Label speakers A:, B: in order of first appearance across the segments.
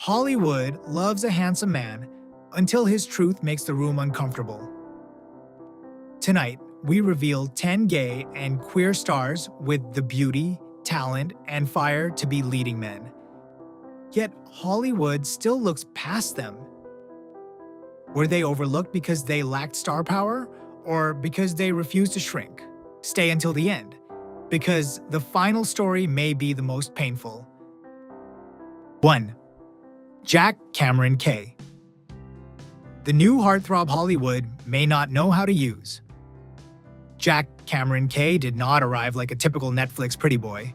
A: Hollywood loves a handsome man until his truth makes the room uncomfortable. Tonight, we reveal 10 gay and queer stars with the beauty, talent, and fire to be leading men. Yet Hollywood still looks past them. Were they overlooked because they lacked star power, or because they refused to shrink? Stay until the end, because the final story may be the most painful. 1. Jack Cameron K. The new heartthrob Hollywood may not know how to use. Jack Cameron K did not arrive like a typical Netflix pretty boy.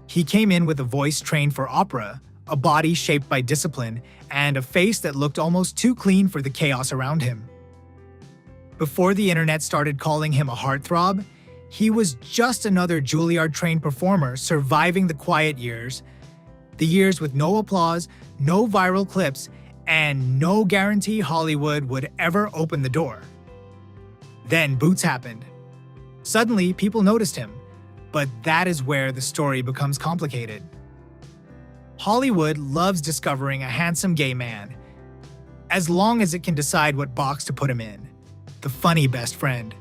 A: He came in with a voice trained for opera, a body shaped by discipline, and a face that looked almost too clean for the chaos around him. Before the internet started calling him a heartthrob, he was just another Juilliard-trained performer surviving the quiet years, the years with no applause, no viral clips, and no guarantee Hollywood would ever open the door. Then Boots happened. Suddenly, people noticed him, but that is where the story becomes complicated. Hollywood loves discovering a handsome gay man, as long as it can decide what box to put him in. The funny best friend,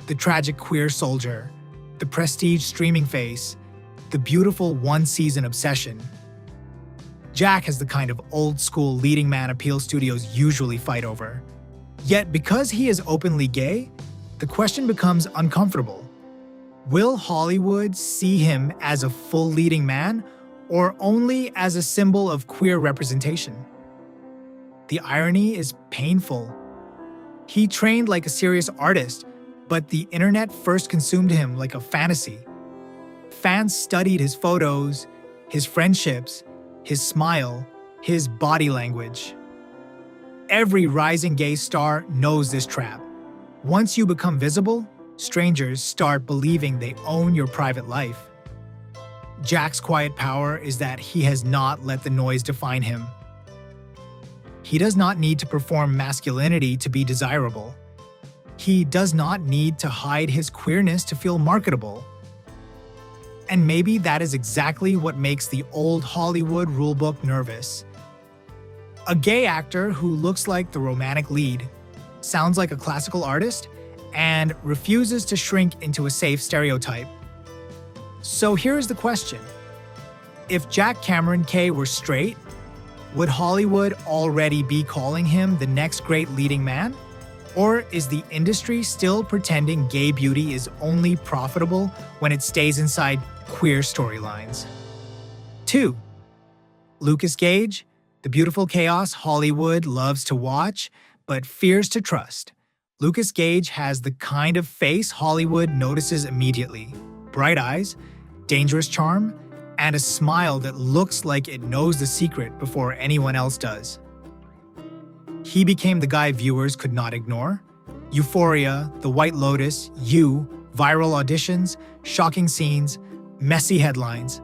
A: the tragic queer soldier, the prestige streaming face, the beautiful one-season obsession. Jack has the kind of old-school leading man appeal studios usually fight over. Yet because he is openly gay, the question becomes uncomfortable. Will Hollywood see him as a full leading man, or only as a symbol of queer representation? The irony is painful. He trained like a serious artist, but the internet first consumed him like a fantasy. Fans studied his photos, his friendships, his smile, his body language. Every rising gay star knows this trap. Once you become visible, strangers start believing they own your private life. Jack's quiet power is that he has not let the noise define him. He does not need to perform masculinity to be desirable. He does not need to hide his queerness to feel marketable. And maybe that is exactly what makes the old Hollywood rulebook nervous. A gay actor who looks like the romantic lead, sounds like a classical artist, and refuses to shrink into a safe stereotype. So here's the question. If Jack Cameron K were straight, would Hollywood already be calling him the next great leading man? Or is the industry still pretending gay beauty is only profitable when it stays inside queer storylines? 2. Lukas Gage, the beautiful chaos Hollywood loves to watch, but fears to trust. Lukas Gage has the kind of face Hollywood notices immediately. Bright eyes, dangerous charm, and a smile that looks like it knows the secret before anyone else does. He became the guy viewers could not ignore. Euphoria, The White Lotus, You, viral auditions, shocking scenes, messy headlines.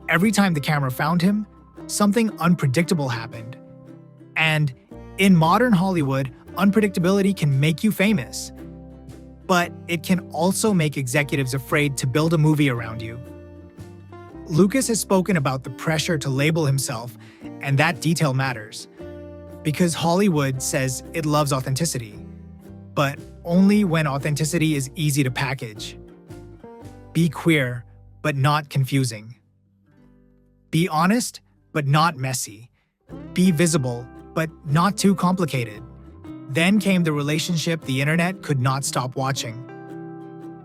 A: Every time the camera found him, something unpredictable happened. And in modern Hollywood, unpredictability can make you famous. But it can also make executives afraid to build a movie around you. Lukas has spoken about the pressure to label himself, and that detail matters. Because Hollywood says it loves authenticity, but only when authenticity is easy to package. Be queer, but not confusing. Be honest, but not messy. Be visible, but not too complicated. Then came the relationship the internet could not stop watching.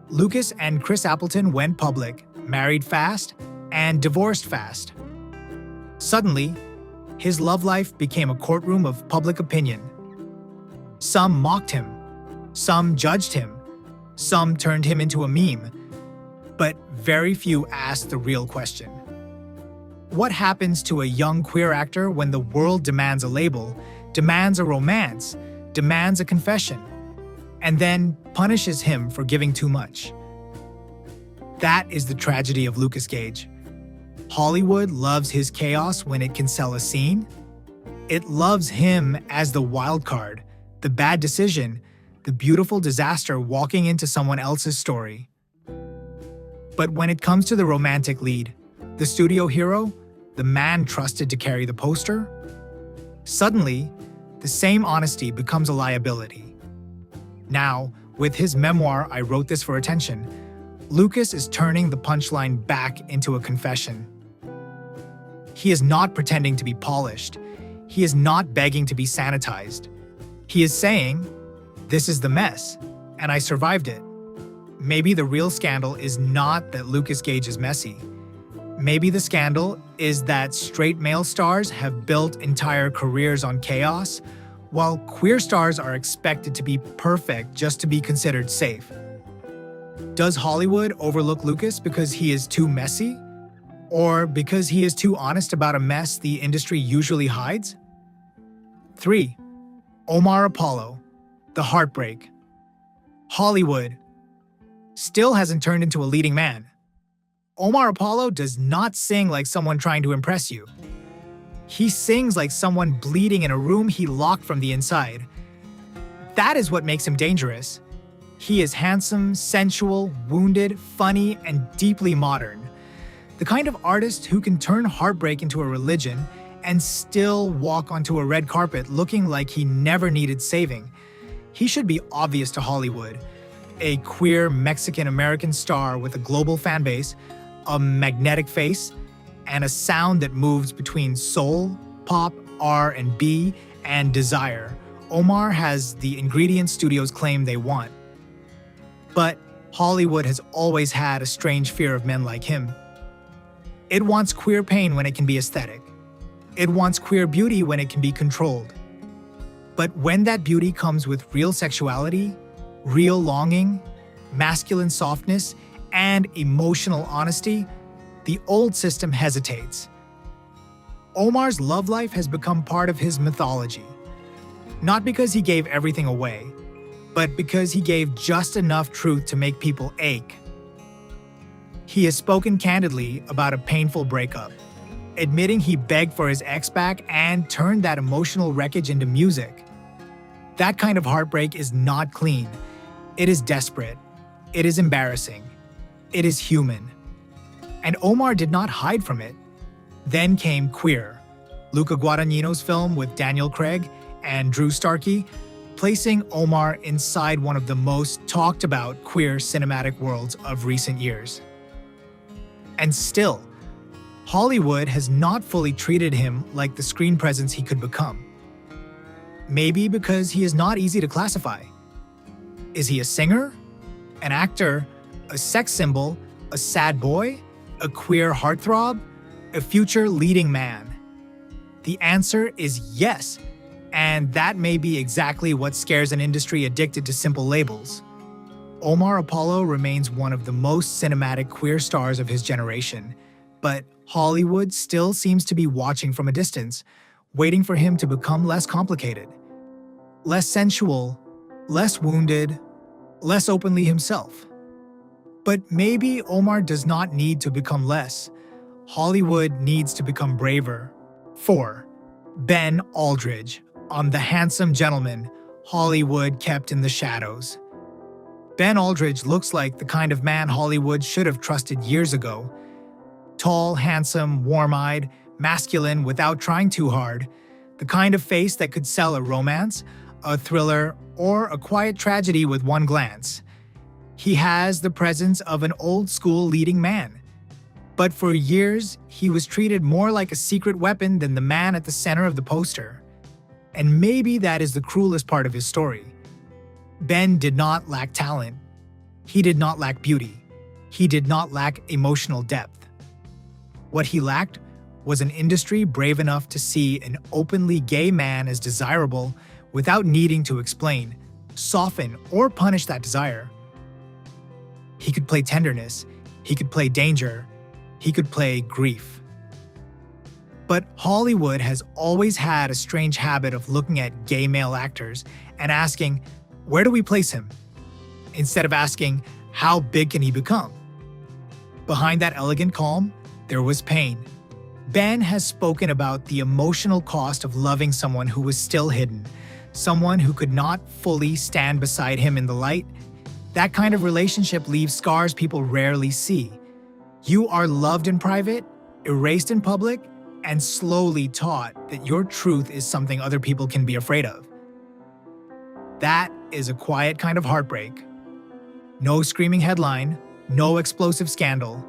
A: Lukas and Chris Appleton went public, married fast, and divorced fast. Suddenly, his love life became a courtroom of public opinion. Some mocked him, some judged him, some turned him into a meme, but very few asked the real question. What happens to a young queer actor when the world demands a label, demands a romance, demands a confession, and then punishes him for giving too much? That is the tragedy of Lukas Gage. Hollywood loves his chaos when it can sell a scene. It loves him as the wild card, the bad decision, the beautiful disaster walking into someone else's story. But when it comes to the romantic lead, the studio hero, the man trusted to carry the poster? Suddenly, the same honesty becomes a liability. Now, with his memoir, I Wrote This for Attention, Lukas is turning the punchline back into a confession. He is not pretending to be polished. He is not begging to be sanitized. He is saying, "This is the mess, and I survived it." Maybe the real scandal is not that Lukas Gage is messy. Maybe the scandal is that straight male stars have built entire careers on chaos, while queer stars are expected to be perfect just to be considered safe. Does Hollywood overlook Lukas because he is too messy? Or because he is too honest about a mess the industry usually hides? 3. Omar Apollo, the heartbreak. Hollywood still hasn't turned into a leading man. Omar Apollo does not sing like someone trying to impress you. He sings like someone bleeding in a room he locked from the inside. That is what makes him dangerous. He is handsome, sensual, wounded, funny, and deeply modern. The kind of artist who can turn heartbreak into a religion and still walk onto a red carpet looking like he never needed saving. He should be obvious to Hollywood. A queer Mexican-American star with a global fan base, a magnetic face, and a sound that moves between soul, pop, R&B, and desire. Omar has the ingredients studios claim they want. But Hollywood has always had a strange fear of men like him. It wants queer pain when it can be aesthetic. It wants queer beauty when it can be controlled. But when that beauty comes with real sexuality, real longing, masculine softness, and emotional honesty, the old system hesitates. Omar's love life has become part of his mythology. Not because he gave everything away, but because he gave just enough truth to make people ache. He has spoken candidly about a painful breakup, admitting he begged for his ex back and turned that emotional wreckage into music. That kind of heartbreak is not clean. It is desperate. It is embarrassing. It is human. And Omar did not hide from it. Then came Queer, Luca Guadagnino's film with Daniel Craig and Drew Starkey, placing Omar inside one of the most talked about queer cinematic worlds of recent years. And still, Hollywood has not fully treated him like the screen presence he could become. Maybe because he is not easy to classify. Is he a singer? An actor? A sex symbol? A sad boy? A queer heartthrob? A future leading man? The answer is yes, and that may be exactly what scares an industry addicted to simple labels. Omar Apollo remains one of the most cinematic queer stars of his generation, but Hollywood still seems to be watching from a distance, waiting for him to become less complicated, less sensual, less wounded, less openly himself. But maybe Omar does not need to become less. Hollywood needs to become braver. 4. Ben Aldridge, on The Handsome Gentleman, Hollywood kept in the shadows. Ben Aldridge looks like the kind of man Hollywood should have trusted years ago. Tall, handsome, warm-eyed, masculine without trying too hard. The kind of face that could sell a romance, a thriller, or a quiet tragedy with one glance. He has the presence of an old-school leading man. But for years, he was treated more like a secret weapon than the man at the center of the poster. And maybe that is the cruelest part of his story. Ben did not lack talent. He did not lack beauty. He did not lack emotional depth. What he lacked was an industry brave enough to see an openly gay man as desirable without needing to explain, soften, or punish that desire. He could play tenderness. He could play danger. He could play grief. But Hollywood has always had a strange habit of looking at gay male actors and asking, where do we place him? Instead of asking, how big can he become? Behind that elegant calm, there was pain. Ben has spoken about the emotional cost of loving someone who was still hidden, someone who could not fully stand beside him in the light. That kind of relationship leaves scars people rarely see. You are loved in private, erased in public, and slowly taught that your truth is something other people can be afraid of. That is a quiet kind of heartbreak. No screaming headline, no explosive scandal,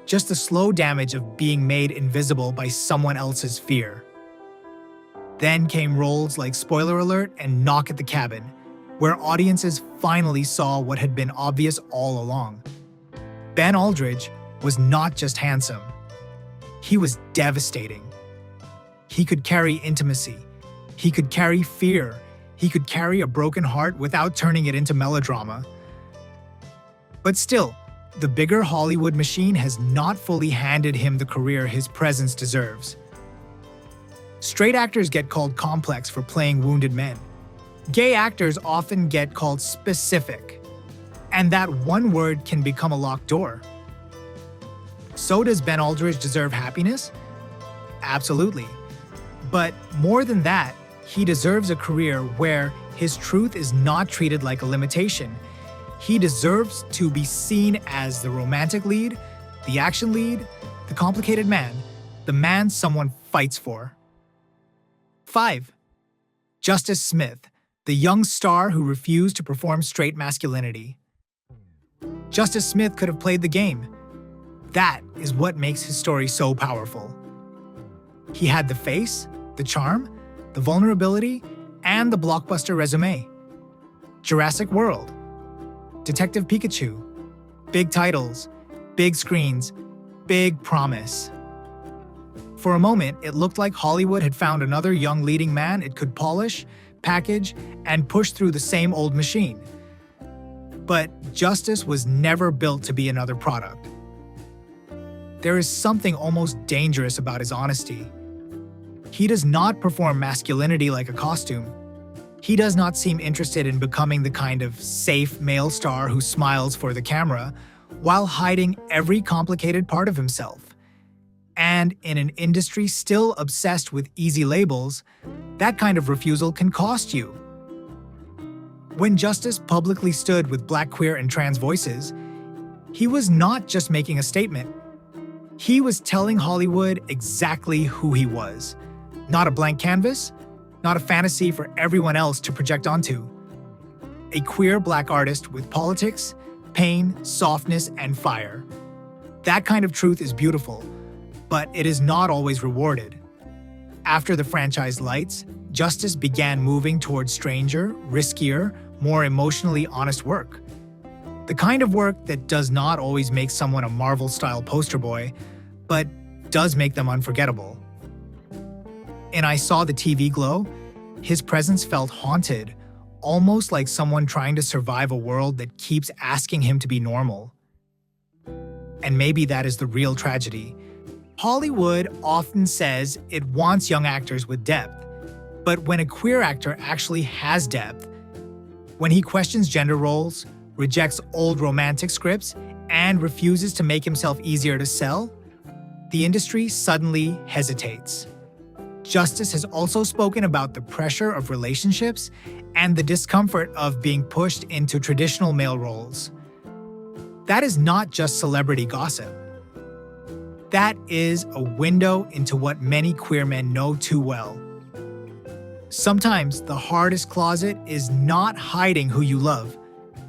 A: just the slow damage of being made invisible by someone else's fear. Then came roles like Spoiler Alert and Knock at the Cabin, where audiences finally saw what had been obvious all along. Ben Aldridge was not just handsome. He was devastating. He could carry intimacy. He could carry fear. He could carry a broken heart without turning it into melodrama. But still, the bigger Hollywood machine has not fully handed him the career his presence deserves. Straight actors get called complex for playing wounded men. Gay actors often get called specific. And that one word can become a locked door. So does Ben Aldridge deserve happiness? Absolutely. But more than that, he deserves a career where his truth is not treated like a limitation. He deserves to be seen as the romantic lead, the action lead, the complicated man, the man someone fights for. 5. Justice Smith, the young star who refused to perform straight masculinity. Justice Smith could have played the game. That is what makes his story so powerful. He had the face, the charm, the vulnerability, and the blockbuster resume. Jurassic World, Detective Pikachu, big titles, big screens, big promise. For a moment, it looked like Hollywood had found another young leading man it could polish, package, and push through the same old machine. But Justice was never built to be another product. There is something almost dangerous about his honesty. He does not perform masculinity like a costume. He does not seem interested in becoming the kind of safe male star who smiles for the camera while hiding every complicated part of himself. And in an industry still obsessed with easy labels, that kind of refusal can cost you. When Justice publicly stood with Black, queer, and trans voices, he was not just making a statement. He was telling Hollywood exactly who he was. Not a blank canvas, not a fantasy for everyone else to project onto. A queer Black artist with politics, pain, softness, and fire. That kind of truth is beautiful, but it is not always rewarded. After the franchise lights, Justice began moving towards stranger, riskier, more emotionally honest work. The kind of work that does not always make someone a Marvel-style poster boy, but does make them unforgettable. And I Saw the TV Glow, his presence felt haunted, almost like someone trying to survive a world that keeps asking him to be normal. And maybe that is the real tragedy. Hollywood often says it wants young actors with depth, but when a queer actor actually has depth, when he questions gender roles, rejects old romantic scripts, and refuses to make himself easier to sell, the industry suddenly hesitates. Justice has also spoken about the pressure of relationships and the discomfort of being pushed into traditional male roles. That is not just celebrity gossip. That is a window into what many queer men know too well. Sometimes the hardest closet is not hiding who you love,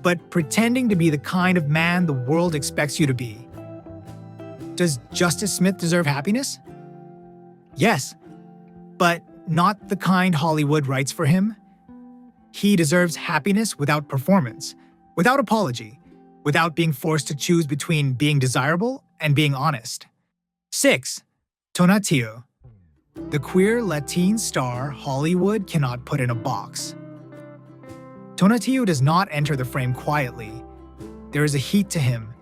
A: but pretending to be the kind of man the world expects you to be. Does Justice Smith deserve happiness? Yes, but not the kind Hollywood writes for him. He deserves happiness without performance, without apology, without being forced to choose between being desirable and being honest. 6. Tonatiuh, the queer Latine star Hollywood cannot put in a box. Tonatio does not enter the frame quietly. There is a heat to him,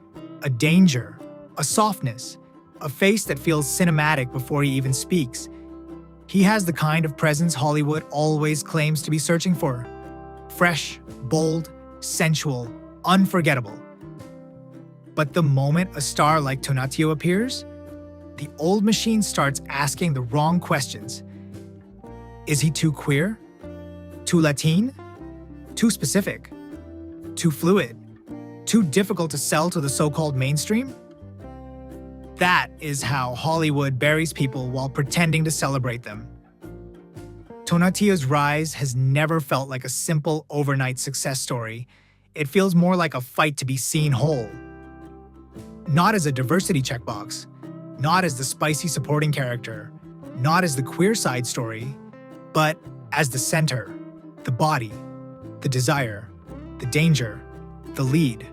A: a danger, a softness, a face that feels cinematic before he even speaks. He has the kind of presence Hollywood always claims to be searching for. Fresh, bold, sensual, unforgettable. But the moment a star like Tonatio appears, the old machine starts asking the wrong questions. Is he too queer? Too Latine? Too specific? Too fluid? Too difficult to sell to the so-called mainstream? That is how Hollywood buries people while pretending to celebrate them. Tonatiuh's rise has never felt like a simple overnight success story. It feels more like a fight to be seen whole. Not as a diversity checkbox, not as the spicy supporting character, not as the queer side story, but as the center, the body, the desire, the danger, the lead.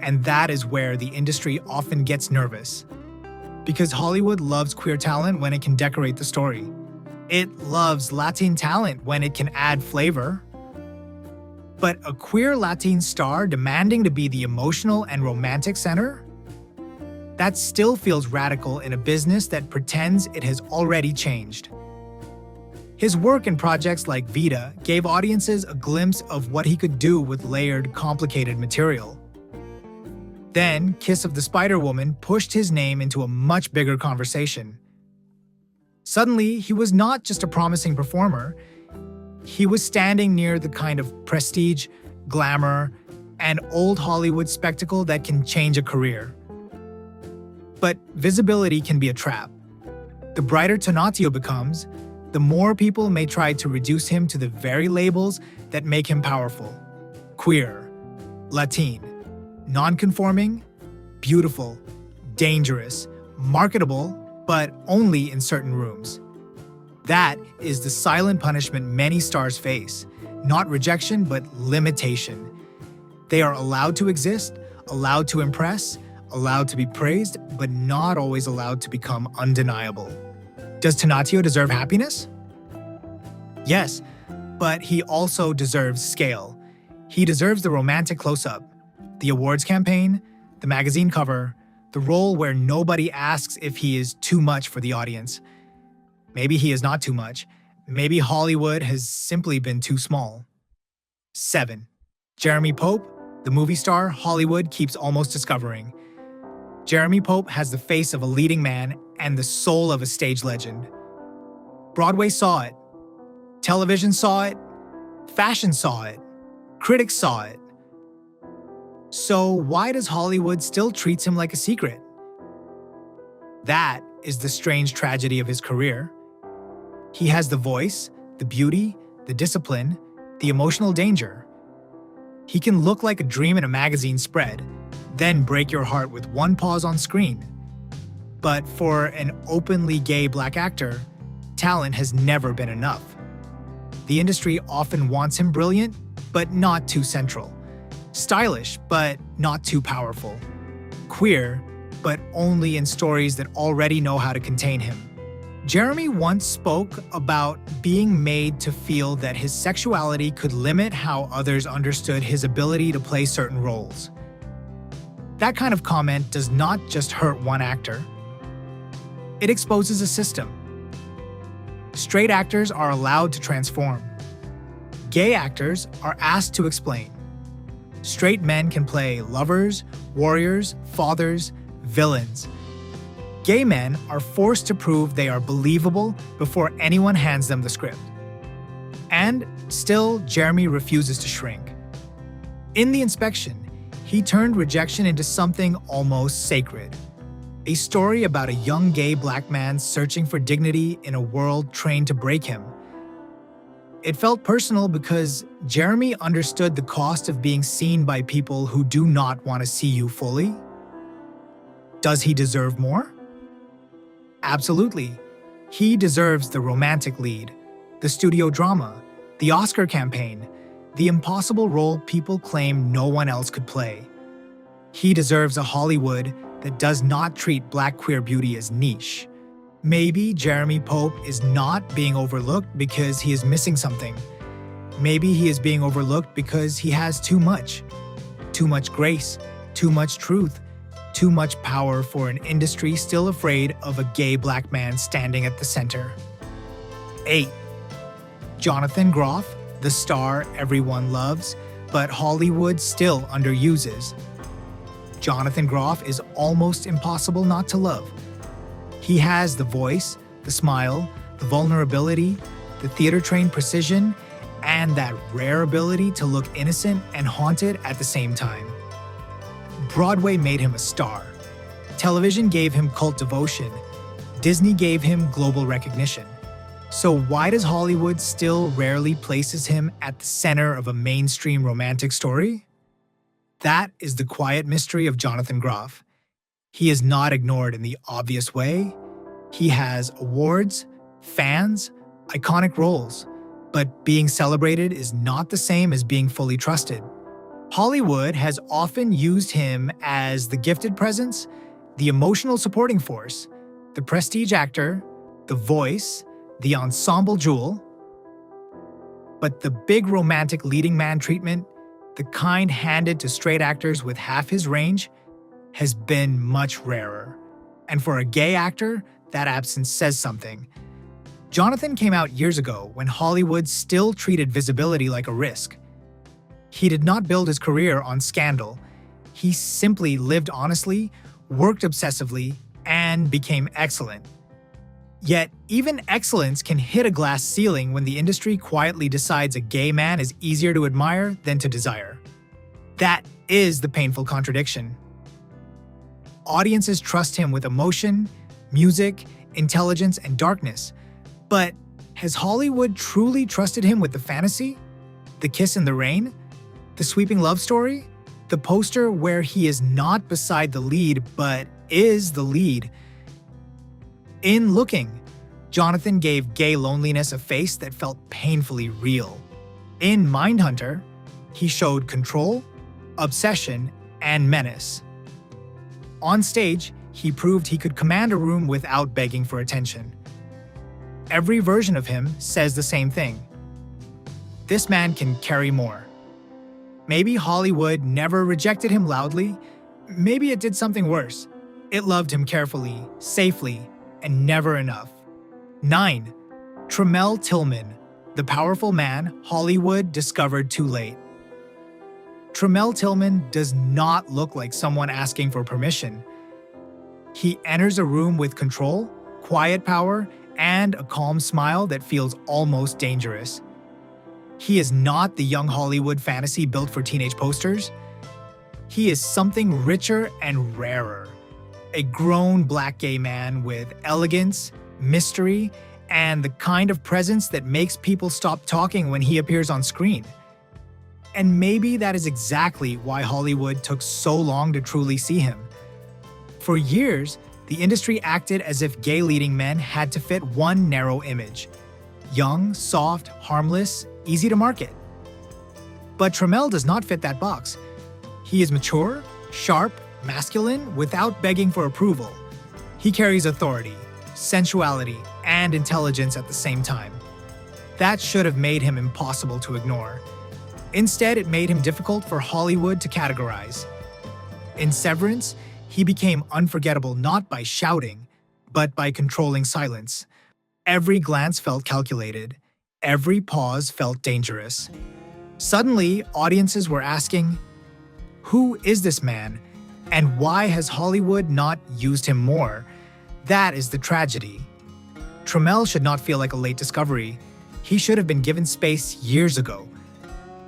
A: And that is where the industry often gets nervous. Because Hollywood loves queer talent when it can decorate the story. It loves Latine talent when it can add flavor. But a queer Latine star demanding to be the emotional and romantic center? That still feels radical in a business that pretends it has already changed. His work in projects like Vita gave audiences a glimpse of what he could do with layered, complicated material. Then, Kiss of the Spider-Woman pushed his name into a much bigger conversation. Suddenly, he was not just a promising performer. He was standing near the kind of prestige, glamour, and old Hollywood spectacle that can change a career. But visibility can be a trap. The brighter Tonatio becomes, the more people may try to reduce him to the very labels that make him powerful. Queer, Latine, non-conforming, beautiful, dangerous, marketable, but only in certain rooms. That is the silent punishment many stars face, not rejection, but limitation. They are allowed to exist, allowed to impress, allowed to be praised, but not always allowed to become undeniable. Does Tonatio deserve happiness? Yes, but he also deserves scale. He deserves the romantic close-up, the awards campaign, the magazine cover, the role where nobody asks if he is too much for the audience. Maybe he is not too much. Maybe Hollywood has simply been too small. 7. Jeremy Pope, the movie star Hollywood keeps almost discovering. Jeremy Pope has the face of a leading man and the soul of a stage legend. Broadway saw it. Television saw it. Fashion saw it. Critics saw it. So why does Hollywood still treat him like a secret? That is the strange tragedy of his career. He has the voice, the beauty, the discipline, the emotional danger. He can look like a dream in a magazine spread, then break your heart with one pause on screen. But for an openly gay black actor, talent has never been enough. The industry often wants him brilliant, but not too central. Stylish, but not too powerful. Queer, but only in stories that already know how to contain him. Jeremy once spoke about being made to feel that his sexuality could limit how others understood his ability to play certain roles. That kind of comment does not just hurt one actor. It exposes a system. Straight actors are allowed to transform. Gay actors are asked to explain. Straight men can play lovers, warriors, fathers, villains. Gay men are forced to prove they are believable before anyone hands them the script. And still, Jeremy refuses to shrink. In The Inspection, he turned rejection into something almost sacred. A story about a young gay black man searching for dignity in a world trained to break him. It felt personal because Jeremy understood the cost of being seen by people who do not want to see you fully. Does he deserve more? Absolutely. He deserves the romantic lead, the studio drama, the Oscar campaign, the impossible role people claim no one else could play. He deserves a Hollywood that does not treat black queer beauty as niche. Maybe Jeremy Pope is not being overlooked because he is missing something. Maybe he is being overlooked because he has too much. Too much grace, too much truth, too much power for an industry still afraid of a gay black man standing at the center. 8. Jonathan Groff, the star everyone loves, but Hollywood still underuses. Jonathan Groff is almost impossible not to love. He has the voice, the smile, the vulnerability, the theater-trained precision, and that rare ability to look innocent and haunted at the same time. Broadway made him a star. Television gave him cult devotion. Disney gave him global recognition. So why does Hollywood still rarely places him at the center of a mainstream romantic story? That is the quiet mystery of Jonathan Groff. He is not ignored in the obvious way. He has awards, fans, iconic roles, but being celebrated is not the same as being fully trusted. Hollywood has often used him as the gifted presence, the emotional supporting force, the prestige actor, the voice, the ensemble jewel. But the big romantic leading man treatment, the kind handed to straight actors with half his range, has been much rarer. And for a gay actor, that absence says something. Jonathan came out years ago when Hollywood still treated visibility like a risk. He did not build his career on scandal. He simply lived honestly, worked obsessively, and became excellent. Yet, even excellence can hit a glass ceiling when the industry quietly decides a gay man is easier to admire than to desire. That is the painful contradiction. Audiences trust him with emotion, music, intelligence, and darkness. But has Hollywood truly trusted him with the fantasy? The kiss in the rain? The sweeping love story? The poster where he is not beside the lead, but is the lead? In Looking, Jonathan gave gay loneliness a face that felt painfully real. In Mindhunter, he showed control, obsession, and menace. On stage, he proved he could command a room without begging for attention. Every version of him says the same thing. This man can carry more. Maybe Hollywood never rejected him loudly. Maybe it did something worse. It loved him carefully, safely, and never enough. 9. Tramell Tillman, the powerful man Hollywood discovered too late. Tramell Tillman does not look like someone asking for permission. He enters a room with control, quiet power, and a calm smile that feels almost dangerous. He is not the young Hollywood fantasy built for teenage posters. He is something richer and rarer. A grown black gay man with elegance, mystery, and the kind of presence that makes people stop talking when he appears on screen. And maybe that is exactly why Hollywood took so long to truly see him. For years, the industry acted as if gay leading men had to fit one narrow image: young, soft, harmless, easy to market. But Tramell does not fit that box. He is mature, sharp, masculine, without begging for approval. He carries authority, sensuality, and intelligence at the same time. That should have made him impossible to ignore. Instead, it made him difficult for Hollywood to categorize. In Severance, he became unforgettable not by shouting, but by controlling silence. Every glance felt calculated. Every pause felt dangerous. Suddenly, audiences were asking, who is this man? And why has Hollywood not used him more? That is the tragedy. Tramell should not feel like a late discovery. He should have been given space years ago.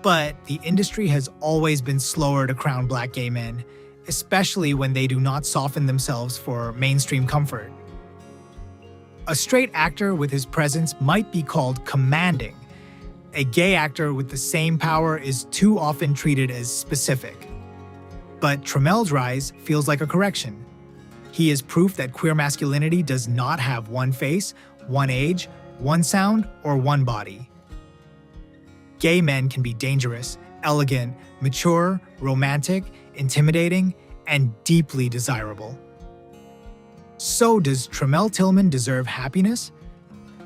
A: But the industry has always been slower to crown black gay men, especially when they do not soften themselves for mainstream comfort. A straight actor with his presence might be called commanding. A gay actor with the same power is too often treated as specific. But Tramell's rise feels like a correction. He is proof that queer masculinity does not have one face, one age, one sound, or one body. Gay men can be dangerous, elegant, mature, romantic, intimidating, and deeply desirable. So does Tramell Tillman deserve happiness?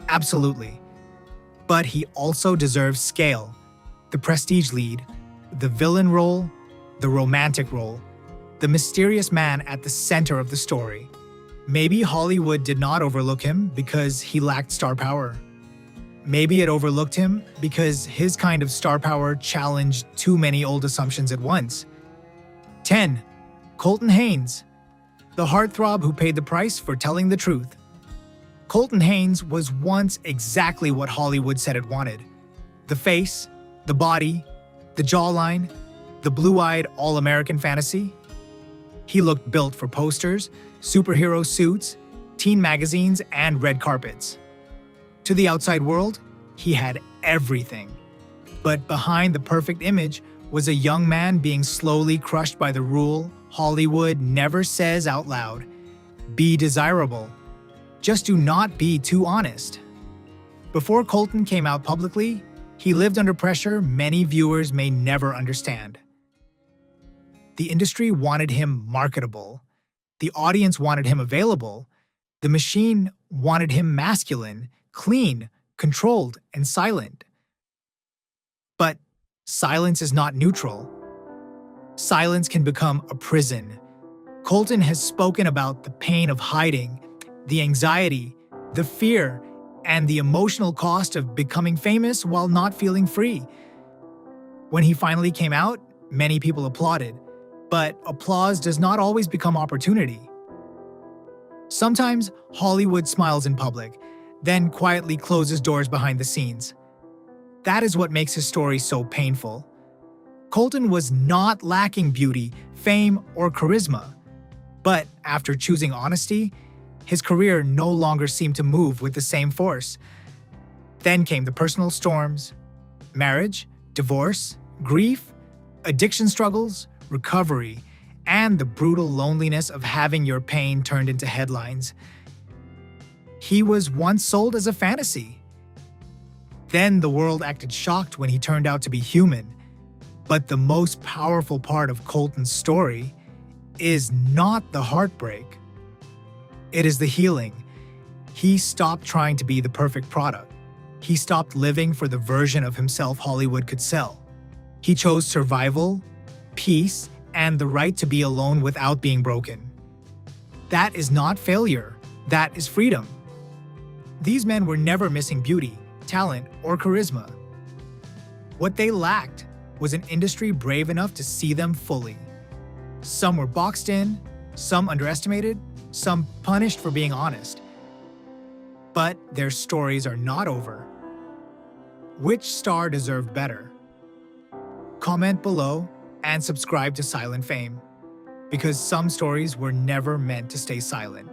A: Absolutely. But he also deserves scale, the prestige lead, the villain role, the romantic role, the mysterious man at the center of the story. Maybe Hollywood did not overlook him because he lacked star power. Maybe it overlooked him because his kind of star power challenged too many old assumptions at once. 10. Colton Haynes, the heartthrob who paid the price for telling the truth. Colton Haynes was once exactly what Hollywood said it wanted. The face, the body, the jawline, the blue-eyed all-American fantasy. He looked built for posters, superhero suits, teen magazines, and red carpets. To the outside world, he had everything. But behind the perfect image was a young man being slowly crushed by the rule Hollywood never says out loud: be desirable. Just do not be too honest. Before Colton came out publicly, he lived under pressure many viewers may never understand. The industry wanted him marketable. The audience wanted him available. The machine wanted him masculine, clean, controlled, and silent. But silence is not neutral. Silence can become a prison. Colton has spoken about the pain of hiding, the anxiety, the fear, and the emotional cost of becoming famous while not feeling free. When he finally came out, many people applauded, but applause does not always become opportunity. Sometimes Hollywood smiles in public, then quietly closes doors behind the scenes. That is what makes his story so painful. Colton was not lacking beauty, fame, or charisma. But after choosing honesty, his career no longer seemed to move with the same force. Then came the personal storms: marriage, divorce, grief, addiction struggles, recovery, and the brutal loneliness of having your pain turned into headlines. He was once sold as a fantasy. Then the world acted shocked when he turned out to be human. But the most powerful part of Colton's story is not the heartbreak. It is the healing. He stopped trying to be the perfect product. He stopped living for the version of himself Hollywood could sell. He chose survival, peace, and the right to be alone without being broken. That is not failure. That is freedom. These men were never missing beauty, talent, or charisma. What they lacked was an industry brave enough to see them fully. Some were boxed in, some underestimated, some punished for being honest. But their stories are not over. Which star deserved better? Comment below and subscribe to Silent Fame, because some stories were never meant to stay silent.